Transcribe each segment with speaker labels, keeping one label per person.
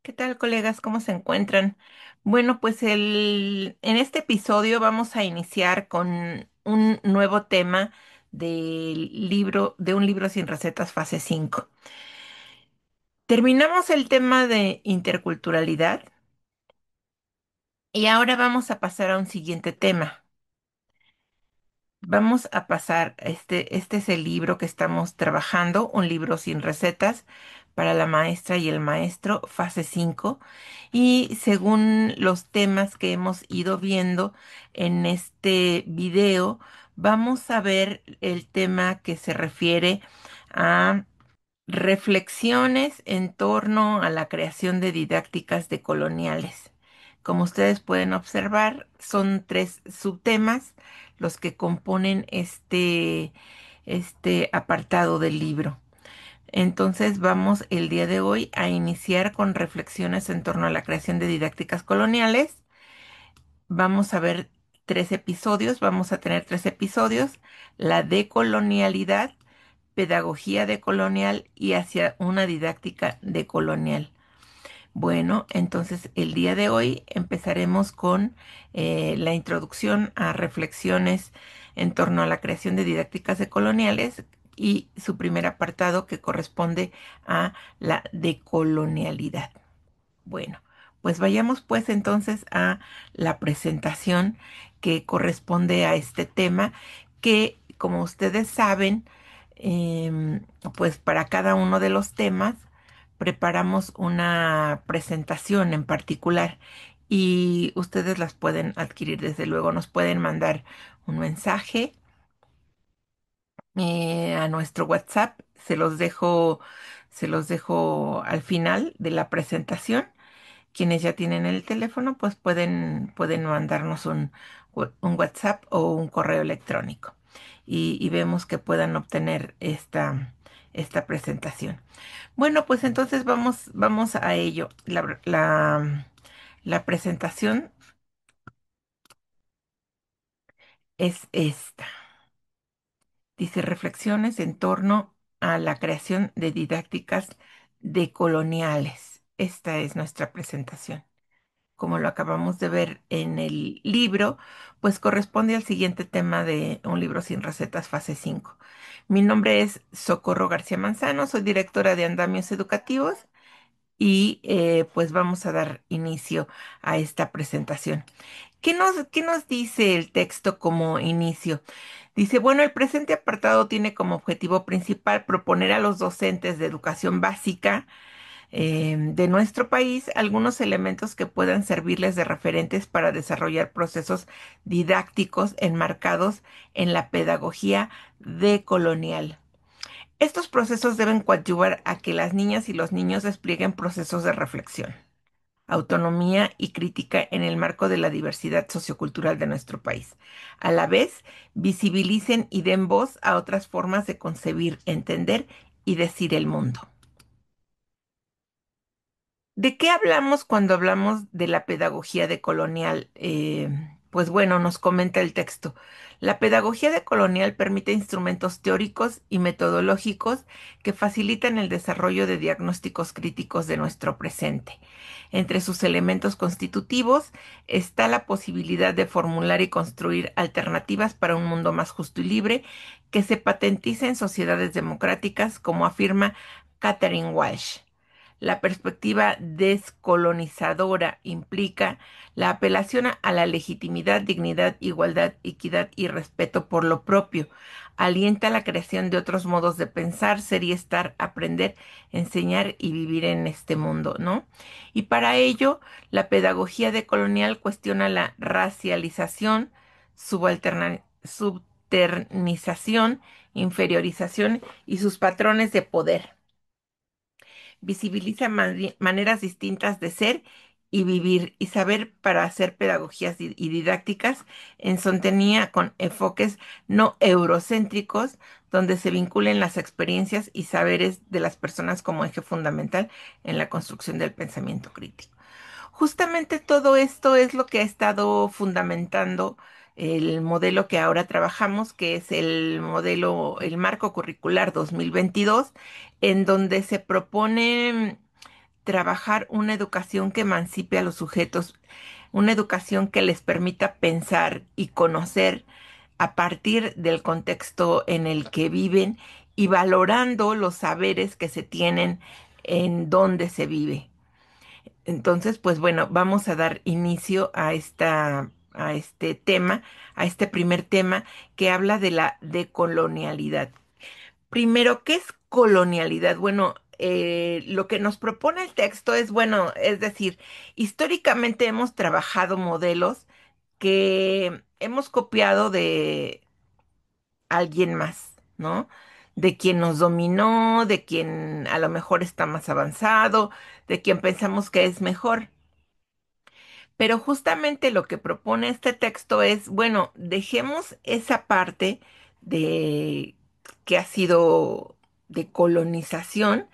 Speaker 1: ¿Qué tal, colegas? ¿Cómo se encuentran? Bueno, pues en este episodio vamos a iniciar con un nuevo tema de un libro sin recetas, fase 5. Terminamos el tema de interculturalidad y ahora vamos a pasar a un siguiente tema. Vamos a pasar, este es el libro que estamos trabajando, un libro sin recetas para la maestra y el maestro, fase 5. Y según los temas que hemos ido viendo en este video, vamos a ver el tema que se refiere a reflexiones en torno a la creación de didácticas decoloniales. Como ustedes pueden observar, son tres subtemas los que componen este apartado del libro. Entonces vamos el día de hoy a iniciar con reflexiones en torno a la creación de didácticas coloniales. Vamos a ver vamos a tener tres episodios: la decolonialidad, pedagogía decolonial y hacia una didáctica decolonial. Bueno, entonces el día de hoy empezaremos con la introducción a reflexiones en torno a la creación de didácticas decoloniales y su primer apartado que corresponde a la decolonialidad. Bueno, pues vayamos pues entonces a la presentación que corresponde a este tema, que como ustedes saben, em, pues para cada uno de los temas preparamos una presentación en particular y ustedes las pueden adquirir. Desde luego nos pueden mandar un mensaje a nuestro WhatsApp. Se los dejo al final de la presentación. Quienes ya tienen el teléfono, pues pueden mandarnos un WhatsApp o un correo electrónico y vemos que puedan obtener esta presentación. Bueno, pues entonces vamos a ello. La presentación es esta. Dice reflexiones en torno a la creación de didácticas decoloniales. Esta es nuestra presentación. Como lo acabamos de ver en el libro, pues corresponde al siguiente tema de un libro sin recetas, fase 5. Mi nombre es Socorro García Manzano, soy directora de Andamios Educativos y pues vamos a dar inicio a esta presentación. ¿Qué nos dice el texto como inicio? Dice, bueno, el presente apartado tiene como objetivo principal proponer a los docentes de educación básica de nuestro país algunos elementos que puedan servirles de referentes para desarrollar procesos didácticos enmarcados en la pedagogía decolonial. Estos procesos deben coadyuvar a que las niñas y los niños desplieguen procesos de reflexión, autonomía y crítica en el marco de la diversidad sociocultural de nuestro país. A la vez, visibilicen y den voz a otras formas de concebir, entender y decir el mundo. ¿De qué hablamos cuando hablamos de la pedagogía decolonial? Pues bueno, nos comenta el texto. La pedagogía decolonial permite instrumentos teóricos y metodológicos que facilitan el desarrollo de diagnósticos críticos de nuestro presente. Entre sus elementos constitutivos está la posibilidad de formular y construir alternativas para un mundo más justo y libre que se patentiza en sociedades democráticas, como afirma Catherine Walsh. La perspectiva descolonizadora implica la apelación a la legitimidad, dignidad, igualdad, equidad y respeto por lo propio. Alienta la creación de otros modos de pensar, ser y estar, aprender, enseñar y vivir en este mundo, ¿no? Y para ello, la pedagogía decolonial cuestiona la racialización, subalternización, inferiorización y sus patrones de poder. Visibiliza maneras distintas de ser y vivir y saber para hacer pedagogías y didácticas en sintonía con enfoques no eurocéntricos, donde se vinculen las experiencias y saberes de las personas como eje fundamental en la construcción del pensamiento crítico. Justamente todo esto es lo que ha estado fundamentando el modelo que ahora trabajamos, que es el modelo, el marco curricular 2022, en donde se propone trabajar una educación que emancipe a los sujetos, una educación que les permita pensar y conocer a partir del contexto en el que viven y valorando los saberes que se tienen en donde se vive. Entonces, pues bueno, vamos a dar inicio a este tema, a este primer tema que habla de la decolonialidad. Primero, ¿qué es colonialidad? Bueno, lo que nos propone el texto es, bueno, es decir, históricamente hemos trabajado modelos que hemos copiado de alguien más, ¿no? De quien nos dominó, de quien a lo mejor está más avanzado, de quien pensamos que es mejor. Pero justamente lo que propone este texto es, bueno, dejemos esa parte de que ha sido de colonización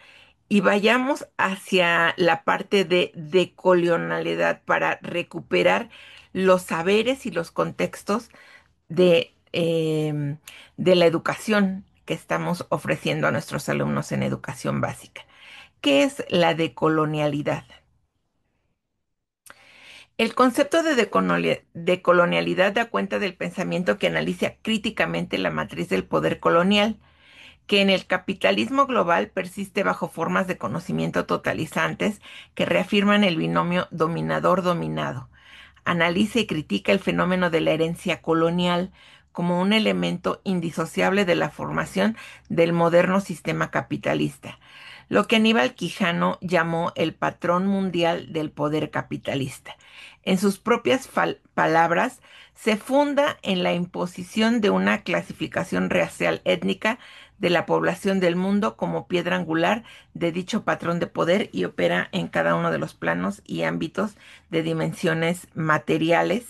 Speaker 1: y vayamos hacia la parte de decolonialidad para recuperar los saberes y los contextos de la educación que estamos ofreciendo a nuestros alumnos en educación básica. ¿Qué es la decolonialidad? El concepto de decolonialidad da cuenta del pensamiento que analiza críticamente la matriz del poder colonial, que en el capitalismo global persiste bajo formas de conocimiento totalizantes que reafirman el binomio dominador-dominado. Analiza y critica el fenómeno de la herencia colonial como un elemento indisociable de la formación del moderno sistema capitalista, lo que Aníbal Quijano llamó el patrón mundial del poder capitalista. En sus propias palabras, se funda en la imposición de una clasificación racial étnica de la población del mundo como piedra angular de dicho patrón de poder y opera en cada uno de los planos y ámbitos de dimensiones materiales,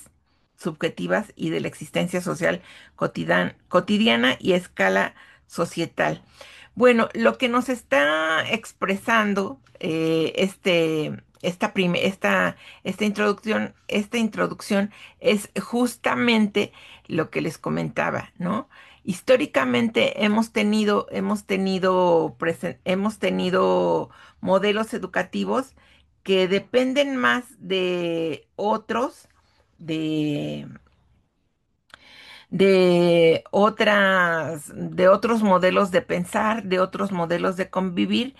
Speaker 1: subjetivas y de la existencia social cotidiana y a escala societal. Bueno, lo que nos está expresando esta introducción es justamente lo que les comentaba, ¿no? Históricamente hemos tenido modelos educativos que dependen más de otros, de de otros modelos de pensar, de otros modelos de convivir,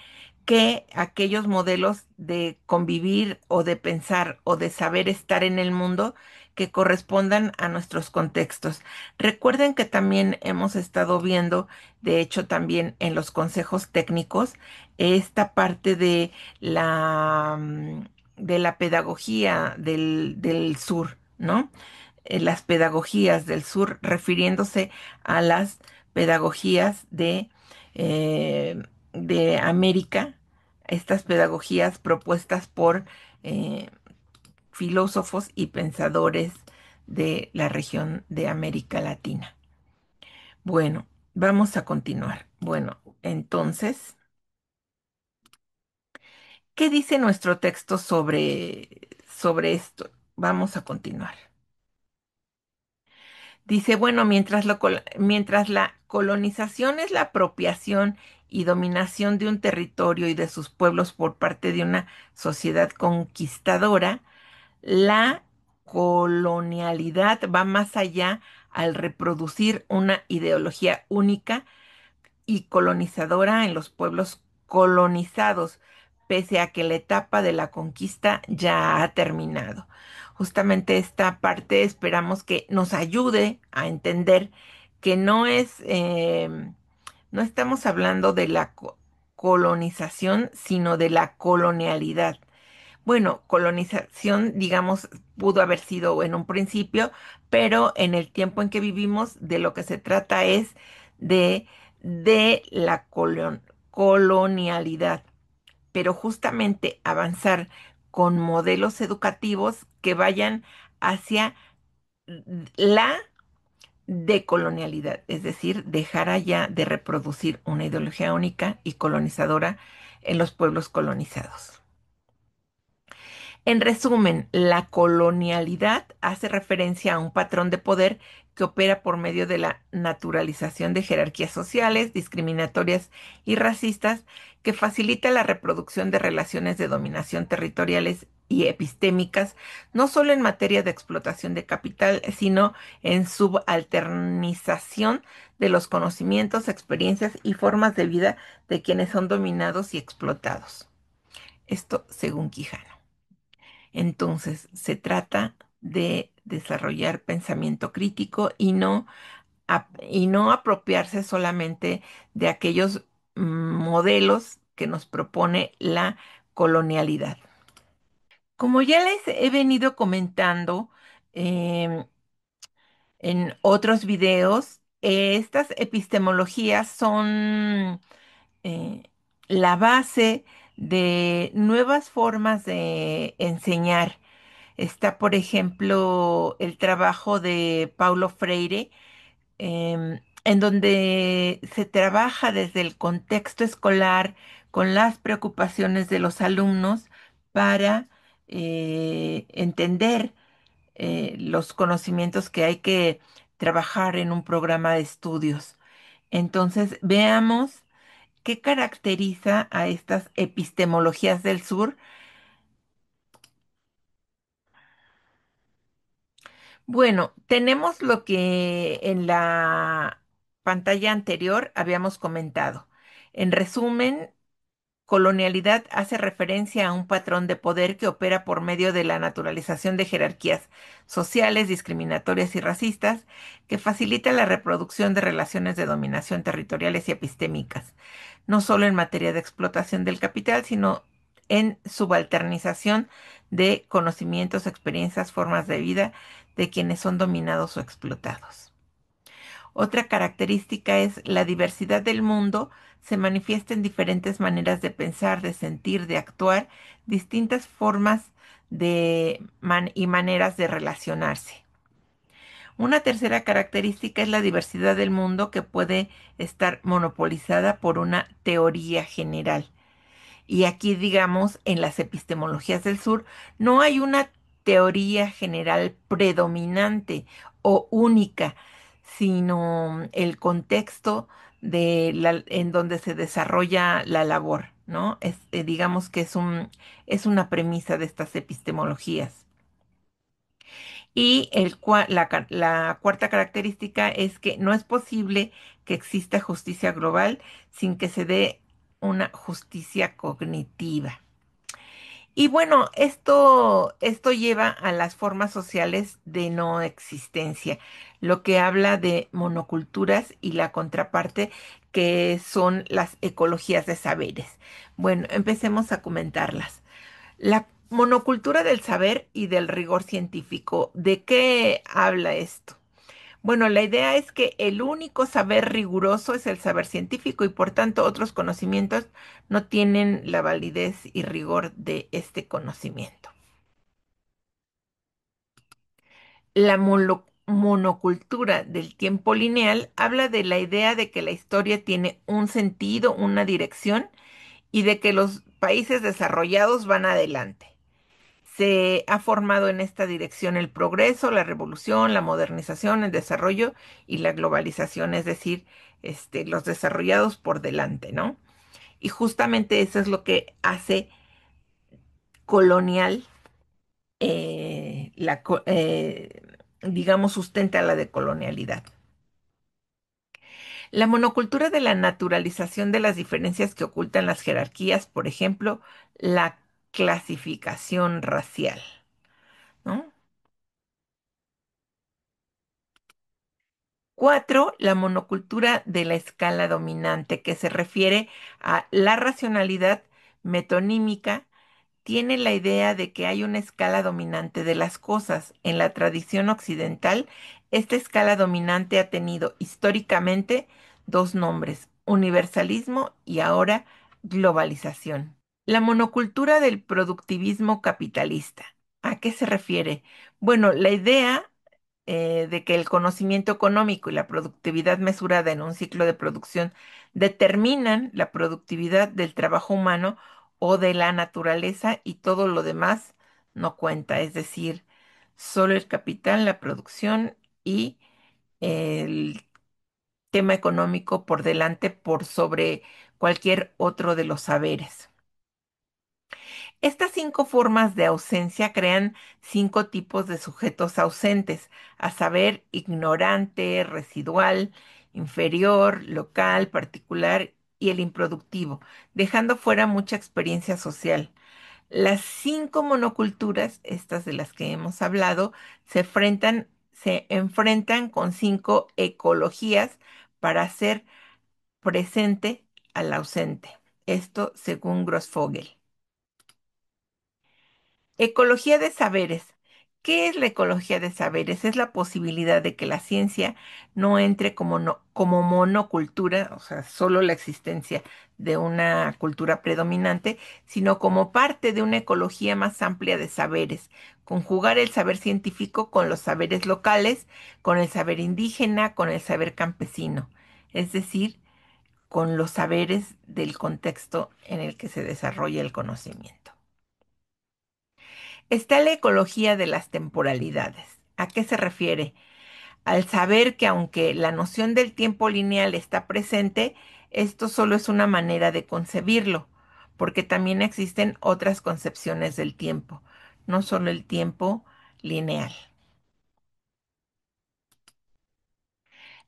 Speaker 1: que aquellos modelos de convivir o de pensar o de saber estar en el mundo que correspondan a nuestros contextos. Recuerden que también hemos estado viendo, de hecho también en los consejos técnicos, esta parte de de la pedagogía del sur, ¿no? Las pedagogías del sur, refiriéndose a las pedagogías de América, estas pedagogías propuestas por eh, filósofos y pensadores de la región de América Latina. Bueno, vamos a continuar. Bueno, entonces, ¿qué dice nuestro texto sobre esto? Vamos a continuar. Dice, bueno, mientras la colonización es la apropiación y dominación de un territorio y de sus pueblos por parte de una sociedad conquistadora, la colonialidad va más allá al reproducir una ideología única y colonizadora en los pueblos colonizados, pese a que la etapa de la conquista ya ha terminado. Justamente esta parte esperamos que nos ayude a entender que no estamos hablando de la colonización, sino de la colonialidad. Bueno, colonización, digamos, pudo haber sido en un principio, pero en el tiempo en que vivimos, de lo que se trata es de, de la colonialidad, pero justamente avanzar con modelos educativos que vayan hacia la decolonialidad, es decir, dejar allá de reproducir una ideología única y colonizadora en los pueblos colonizados. En resumen, la colonialidad hace referencia a un patrón de poder que opera por medio de la naturalización de jerarquías sociales, discriminatorias y racistas, que facilita la reproducción de relaciones de dominación territoriales y epistémicas, no solo en materia de explotación de capital, sino en subalternización de los conocimientos, experiencias y formas de vida de quienes son dominados y explotados. Esto según Quijano. Entonces, se trata de desarrollar pensamiento crítico y no apropiarse solamente de aquellos modelos que nos propone la colonialidad. Como ya les he venido comentando em, en otros videos, estas epistemologías son eh, la base de nuevas formas de enseñar. Está, por ejemplo, el trabajo de Paulo Freire, en donde se trabaja desde el contexto escolar con las preocupaciones de los alumnos para entender los conocimientos que hay que trabajar en un programa de estudios. Entonces, veamos qué caracteriza a estas epistemologías del sur. Bueno, tenemos lo que en la pantalla anterior habíamos comentado. En resumen, colonialidad hace referencia a un patrón de poder que opera por medio de la naturalización de jerarquías sociales, discriminatorias y racistas, que facilita la reproducción de relaciones de dominación territoriales y epistémicas, no solo en materia de explotación del capital, sino en subalternización de conocimientos, experiencias, formas de vida de quienes son dominados o explotados. Otra característica es la diversidad del mundo se manifiesta en diferentes maneras de pensar, de sentir, de actuar, distintas formas y maneras de relacionarse. Una tercera característica es la diversidad del mundo que puede estar monopolizada por una teoría general. Y aquí, digamos, en las epistemologías del sur, no hay una teoría general predominante o única, sino el contexto en donde se desarrolla la labor, ¿no? Digamos que es una premisa de estas epistemologías. Y la cuarta característica es que no es posible que exista justicia global sin que se dé una justicia cognitiva. Y bueno, esto lleva a las formas sociales de no existencia, lo que habla de monoculturas y la contraparte que son las ecologías de saberes. Bueno, empecemos a comentarlas. La monocultura del saber y del rigor científico. ¿De qué habla esto? Bueno, la idea es que el único saber riguroso es el saber científico y por tanto otros conocimientos no tienen la validez y rigor de este conocimiento. La monocultura del tiempo lineal habla de la idea de que la historia tiene un sentido, una dirección y de que los países desarrollados van adelante. Se ha formado en esta dirección el progreso, la revolución, la modernización, el desarrollo y la globalización, es decir, los desarrollados por delante, ¿no? Y justamente eso es lo que hace colonial, digamos, sustenta la decolonialidad. La monocultura de la naturalización de las diferencias que ocultan las jerarquías, por ejemplo, la clasificación racial, ¿no? Cuatro, la monocultura de la escala dominante, que se refiere a la racionalidad metonímica, tiene la idea de que hay una escala dominante de las cosas. En la tradición occidental, esta escala dominante ha tenido históricamente dos nombres, universalismo y ahora globalización. La monocultura del productivismo capitalista. ¿A qué se refiere? Bueno, la idea de que el conocimiento económico y la productividad mesurada en un ciclo de producción determinan la productividad del trabajo humano o de la naturaleza y todo lo demás no cuenta, es decir, solo el capital, la producción y el tema económico por delante por sobre cualquier otro de los saberes. Estas 5 formas de ausencia crean 5 tipos de sujetos ausentes, a saber, ignorante, residual, inferior, local, particular y el improductivo, dejando fuera mucha experiencia social. Las 5 monoculturas, estas de las que hemos hablado, se enfrentan con 5 ecologías para hacer presente al ausente. Esto según Grossfogel. Ecología de saberes. ¿Qué es la ecología de saberes? Es la posibilidad de que la ciencia no entre como monocultura, o sea, solo la existencia de una cultura predominante, sino como parte de una ecología más amplia de saberes. Conjugar el saber científico con los saberes locales, con el saber indígena, con el saber campesino. Es decir, con los saberes del contexto en el que se desarrolla el conocimiento. Está la ecología de las temporalidades. ¿A qué se refiere? Al saber que aunque la noción del tiempo lineal está presente, esto solo es una manera de concebirlo, porque también existen otras concepciones del tiempo, no solo el tiempo lineal.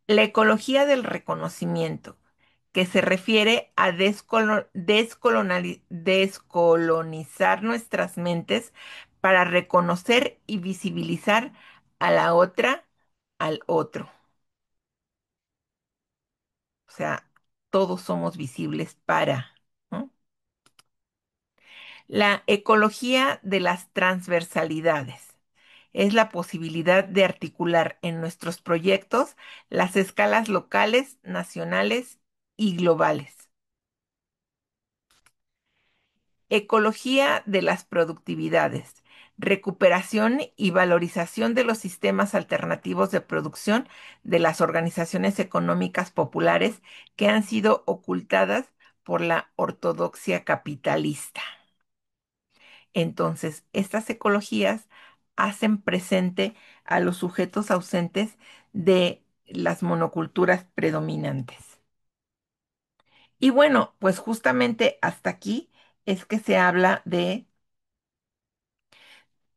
Speaker 1: La ecología del reconocimiento, que se refiere a descolonizar nuestras mentes para reconocer y visibilizar a la otra, al otro. O sea, todos somos visibles para, ¿no? La ecología de las transversalidades es la posibilidad de articular en nuestros proyectos las escalas locales, nacionales y globales. Ecología de las productividades, recuperación y valorización de los sistemas alternativos de producción de las organizaciones económicas populares que han sido ocultadas por la ortodoxia capitalista. Entonces, estas ecologías hacen presente a los sujetos ausentes de las monoculturas predominantes. Y bueno, pues justamente hasta aquí es que se habla de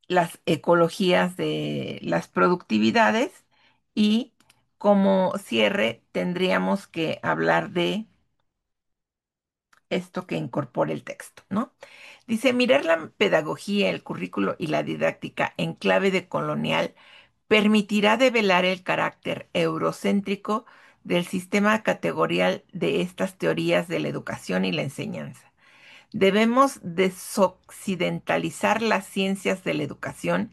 Speaker 1: las ecologías de las productividades y como cierre tendríamos que hablar de esto que incorpora el texto, ¿no? Dice, mirar la pedagogía, el currículo y la didáctica en clave de colonial permitirá develar el carácter eurocéntrico del sistema categorial de estas teorías de la educación y la enseñanza. Debemos desoccidentalizar las ciencias de la educación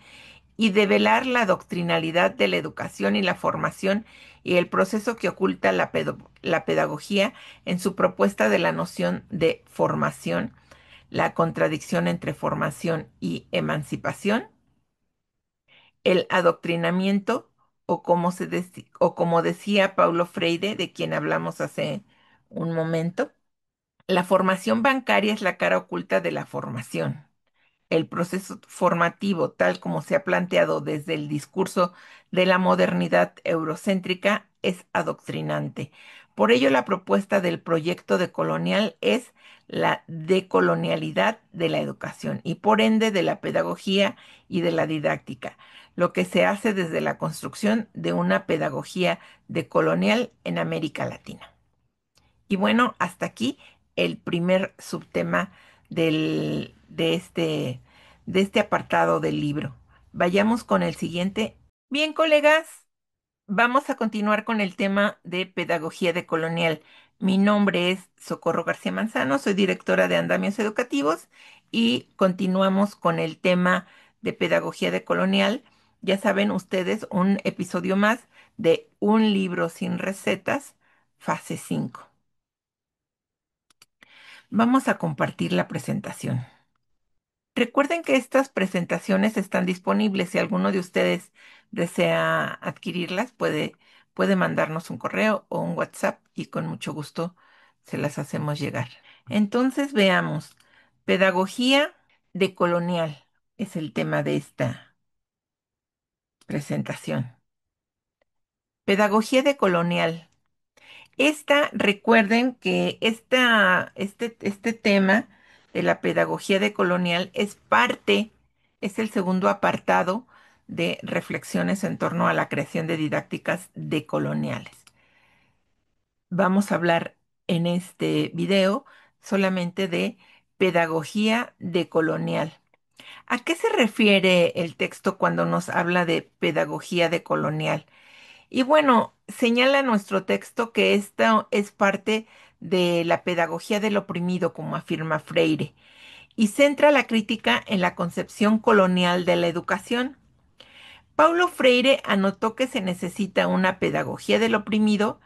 Speaker 1: y develar la doctrinalidad de la educación y la formación y el proceso que oculta la pedagogía en su propuesta de la noción de formación, la contradicción entre formación y emancipación, el adoctrinamiento o como decía Paulo Freire, de quien hablamos hace un momento, la formación bancaria es la cara oculta de la formación. El proceso formativo, tal como se ha planteado desde el discurso de la modernidad eurocéntrica, es adoctrinante. Por ello, la propuesta del proyecto de colonial es la decolonialidad de la educación y por ende de la pedagogía y de la didáctica, lo que se hace desde la construcción de una pedagogía decolonial en América Latina. Y bueno, hasta aquí el primer subtema de este apartado del libro. Vayamos con el siguiente. Bien, colegas, vamos a continuar con el tema de pedagogía decolonial. Mi nombre es Socorro García Manzano, soy directora de Andamios Educativos y continuamos con el tema de pedagogía decolonial. Ya saben ustedes, un episodio más de Un libro sin recetas, fase 5. Vamos a compartir la presentación. Recuerden que estas presentaciones están disponibles. Si alguno de ustedes desea adquirirlas, puede mandarnos un correo o un WhatsApp y con mucho gusto se las hacemos llegar. Entonces veamos. Pedagogía decolonial es el tema de esta presentación. Pedagogía decolonial. Recuerden que este tema de la pedagogía decolonial es el segundo apartado de reflexiones en torno a la creación de didácticas decoloniales. Vamos a hablar en este video solamente de pedagogía decolonial. ¿A qué se refiere el texto cuando nos habla de pedagogía decolonial? Y bueno, señala nuestro texto que esta es parte de la pedagogía del oprimido, como afirma Freire, y centra la crítica en la concepción colonial de la educación. Paulo Freire anotó que se necesita una pedagogía del oprimido,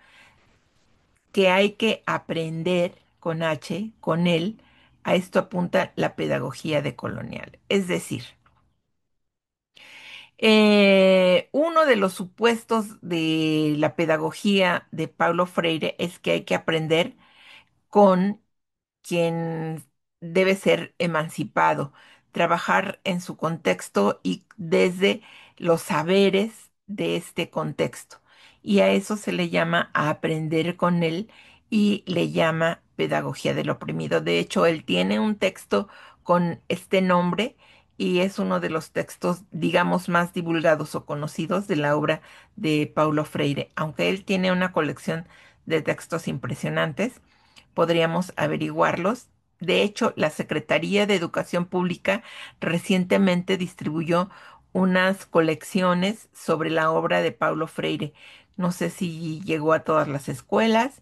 Speaker 1: que hay que aprender con H, con él. A esto apunta la pedagogía decolonial. Es decir, uno de los supuestos de la pedagogía de Paulo Freire es que hay que aprender con quien debe ser emancipado, trabajar en su contexto y desde los saberes de este contexto. Y a eso se le llama a aprender con él y le llama pedagogía del oprimido. De hecho, él tiene un texto con este nombre y es uno de los textos, digamos, más divulgados o conocidos de la obra de Paulo Freire. Aunque él tiene una colección de textos impresionantes, podríamos averiguarlos. De hecho, la Secretaría de Educación Pública recientemente distribuyó unas colecciones sobre la obra de Paulo Freire. No sé si llegó a todas las escuelas,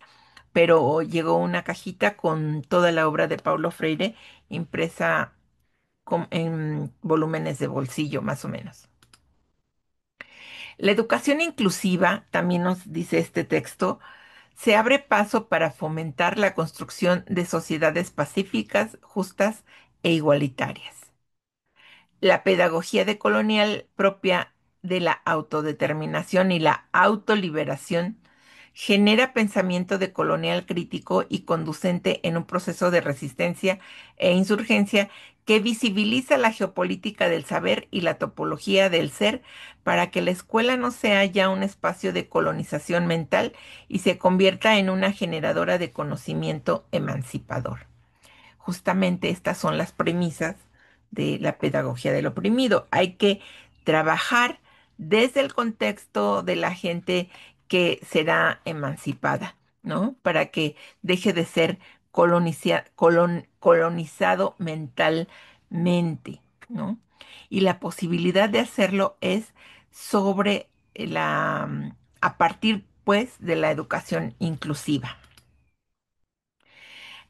Speaker 1: pero llegó una cajita con toda la obra de Paulo Freire impresa en volúmenes de bolsillo, más o menos. La educación inclusiva, también nos dice este texto, se abre paso para fomentar la construcción de sociedades pacíficas, justas e igualitarias. La pedagogía decolonial propia de la autodeterminación y la autoliberación genera pensamiento decolonial crítico y conducente en un proceso de resistencia e insurgencia que visibiliza la geopolítica del saber y la topología del ser para que la escuela no sea ya un espacio de colonización mental y se convierta en una generadora de conocimiento emancipador. Justamente estas son las premisas de la pedagogía del oprimido. Hay que trabajar desde el contexto de la gente que será emancipada, ¿no? Para que deje de ser colonizado mentalmente, ¿no? Y la posibilidad de hacerlo es sobre a partir, pues, de la educación inclusiva.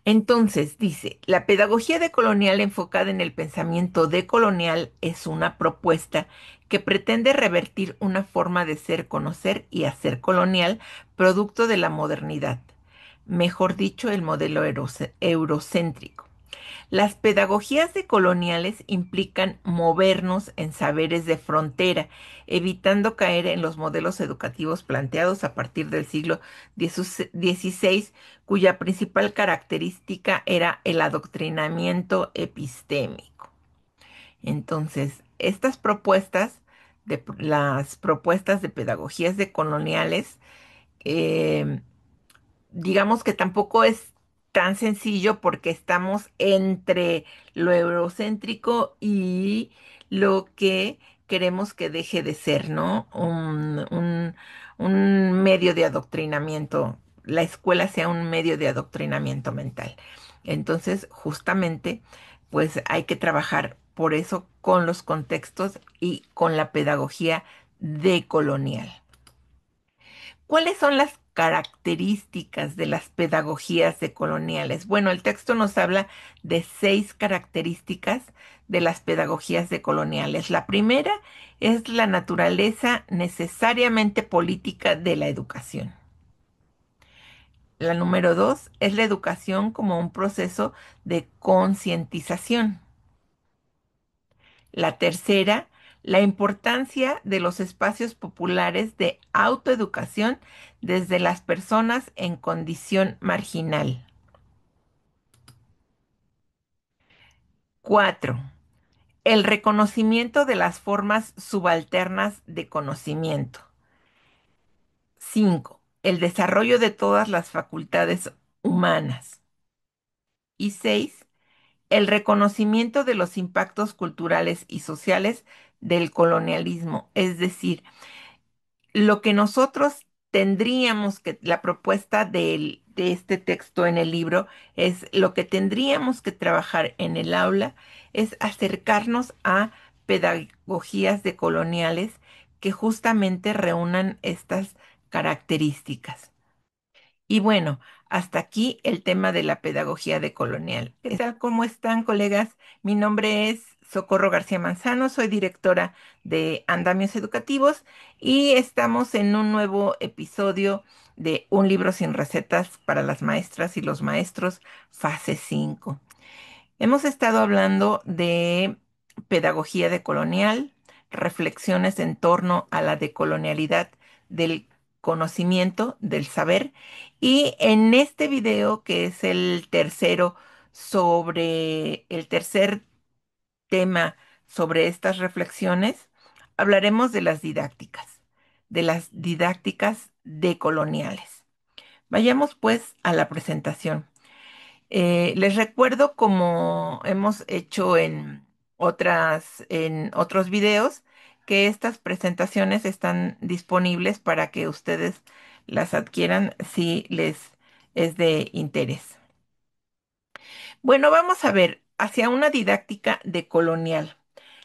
Speaker 1: Entonces, dice, la pedagogía decolonial enfocada en el pensamiento decolonial es una propuesta que pretende revertir una forma de ser, conocer y hacer colonial, producto de la modernidad, mejor dicho, el modelo eurocéntrico. Las pedagogías decoloniales implican movernos en saberes de frontera, evitando caer en los modelos educativos planteados a partir del siglo XVI, cuya principal característica era el adoctrinamiento epistémico. Entonces, las propuestas de pedagogías decoloniales, eh, digamos que tampoco es tan sencillo porque estamos entre lo eurocéntrico y lo que queremos que deje de ser, ¿no? Un medio de adoctrinamiento, la escuela sea un medio de adoctrinamiento mental. Entonces, justamente, pues hay que trabajar por eso con los contextos y con la pedagogía decolonial. ¿Cuáles son las características de las pedagogías decoloniales? Bueno, el texto nos habla de 6 características de las pedagogías decoloniales. La primera es la naturaleza necesariamente política de la educación. La número 2 es la educación como un proceso de concientización. La tercera, la importancia de los espacios populares de autoeducación desde las personas en condición marginal. 4. El reconocimiento de las formas subalternas de conocimiento. 5. El desarrollo de todas las facultades humanas. Y 6. El reconocimiento de los impactos culturales y sociales del colonialismo. Es decir, lo que nosotros tendríamos que, la propuesta de este texto en el libro es lo que tendríamos que trabajar en el aula es acercarnos a pedagogías decoloniales que justamente reúnan estas características. Y bueno, hasta aquí el tema de la pedagogía decolonial. ¿Qué tal? ¿Cómo están, colegas? Mi nombre es Socorro García Manzano, soy directora de Andamios Educativos y estamos en un nuevo episodio de Un libro sin recetas para las maestras y los maestros, fase 5. Hemos estado hablando de pedagogía decolonial, reflexiones en torno a la decolonialidad del conocimiento, del saber, y en este video, que es el tercero sobre el tercer tema sobre estas reflexiones, hablaremos de las didácticas decoloniales. Vayamos pues a la presentación. Les recuerdo, como hemos hecho en otros videos, que estas presentaciones están disponibles para que ustedes las adquieran si les es de interés. Bueno, vamos a ver hacia una didáctica decolonial.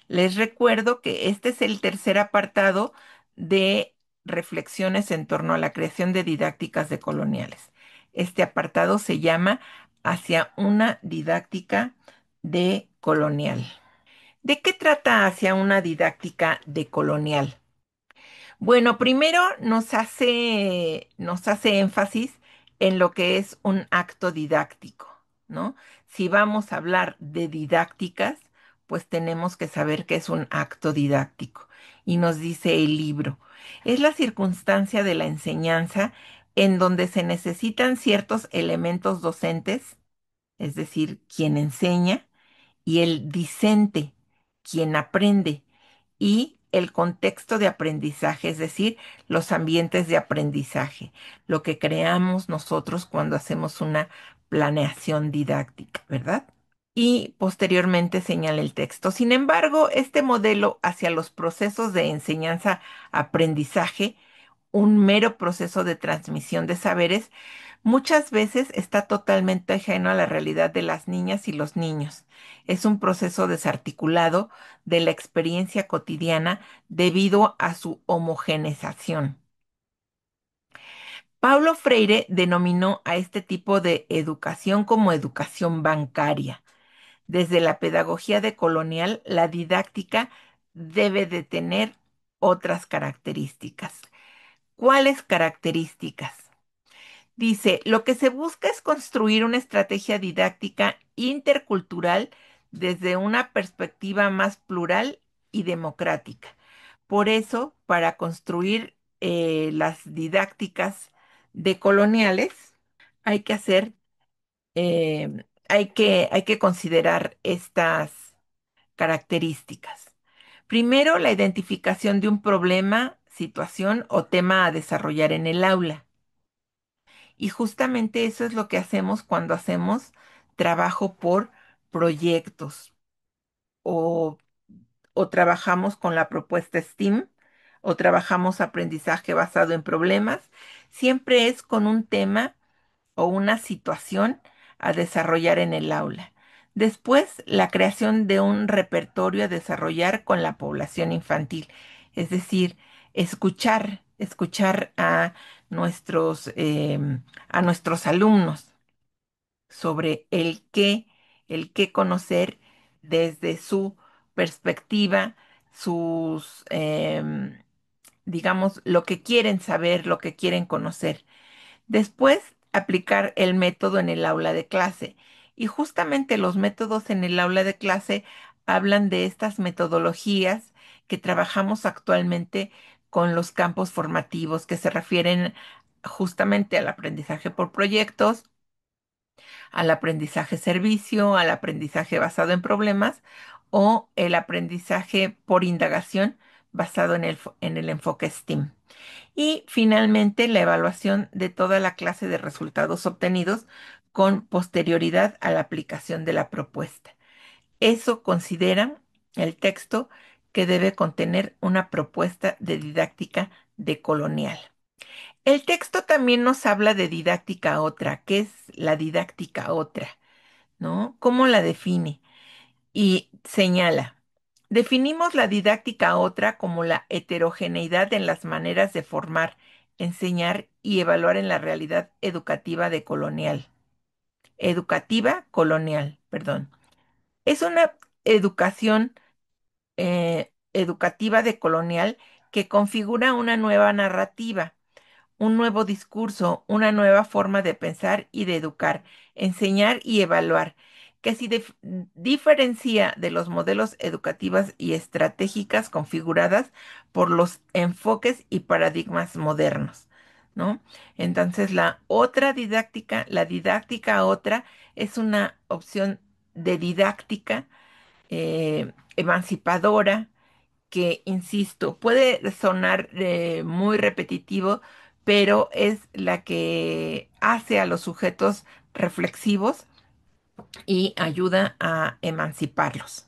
Speaker 1: Les recuerdo que este es el tercer apartado de reflexiones en torno a la creación de didácticas decoloniales. Este apartado se llama Hacia una didáctica decolonial. ¿De qué trata Hacia una didáctica decolonial? Bueno, primero nos hace énfasis en lo que es un acto didáctico, ¿no? Si vamos a hablar de didácticas, pues tenemos que saber qué es un acto didáctico. Y nos dice el libro, es la circunstancia de la enseñanza en donde se necesitan ciertos elementos docentes, es decir, quien enseña, y el discente, quien aprende, y el contexto de aprendizaje, es decir, los ambientes de aprendizaje, lo que creamos nosotros cuando hacemos una planeación didáctica, ¿verdad? Y posteriormente señala el texto. Sin embargo, este modelo hacia los procesos de enseñanza-aprendizaje, un mero proceso de transmisión de saberes, muchas veces está totalmente ajeno a la realidad de las niñas y los niños. Es un proceso desarticulado de la experiencia cotidiana debido a su homogeneización. Paulo Freire denominó a este tipo de educación como educación bancaria. Desde la pedagogía decolonial, la didáctica debe de tener otras características. ¿Cuáles características? Dice, lo que se busca es construir una estrategia didáctica intercultural desde una perspectiva más plural y democrática. Por eso, para construir las didácticas decoloniales, hay que hacer, hay que considerar estas características. Primero, la identificación de un problema, situación o tema a desarrollar en el aula. Y justamente eso es lo que hacemos cuando hacemos trabajo por proyectos o, o trabajamos con la propuesta STEAM o trabajamos aprendizaje basado en problemas. Siempre es con un tema o una situación a desarrollar en el aula. Después, la creación de un repertorio a desarrollar con la población infantil, es decir, escuchar a nuestros alumnos sobre el qué conocer desde su perspectiva, sus, digamos, lo que quieren saber, lo que quieren conocer. Después, aplicar el método en el aula de clase. Y justamente los métodos en el aula de clase hablan de estas metodologías que trabajamos actualmente con los campos formativos que se refieren justamente al aprendizaje por proyectos, al aprendizaje servicio, al aprendizaje basado en problemas o el aprendizaje por indagación basado en el enfoque STEAM. Y finalmente, la evaluación de toda la clase de resultados obtenidos con posterioridad a la aplicación de la propuesta. Eso considera el texto que debe contener una propuesta de didáctica decolonial. El texto también nos habla de didáctica otra. ¿Qué es la didáctica otra? ¿No? ¿Cómo la define? Y señala, definimos la didáctica otra como la heterogeneidad en las maneras de formar, enseñar y evaluar en la realidad educativa colonial, perdón. Es una educación educativa decolonial que configura una nueva narrativa, un nuevo discurso, una nueva forma de pensar y de educar, enseñar y evaluar, que se diferencia de los modelos educativas y estratégicas configuradas por los enfoques y paradigmas modernos, ¿no? Entonces, la didáctica otra, es una opción de didáctica emancipadora que, insisto, puede sonar muy repetitivo, pero es la que hace a los sujetos reflexivos y ayuda a emanciparlos.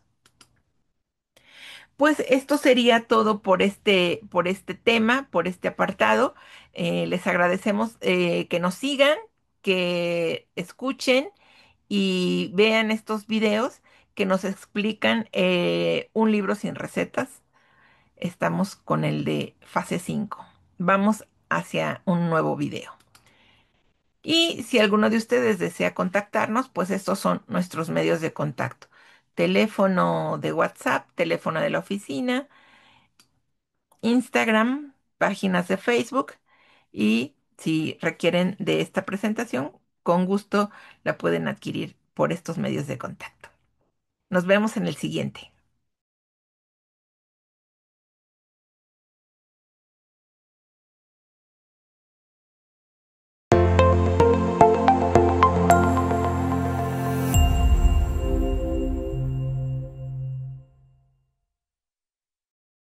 Speaker 1: Pues esto sería todo por este tema, por este apartado. Les agradecemos que nos sigan, que escuchen y vean estos videos que nos explican un libro sin recetas. Estamos con el de fase 5. Vamos hacia un nuevo video. Y si alguno de ustedes desea contactarnos, pues estos son nuestros medios de contacto. Teléfono de WhatsApp, teléfono de la oficina, Instagram, páginas de Facebook, y si requieren de esta presentación, con gusto la pueden adquirir por estos medios de contacto. Nos vemos en el siguiente.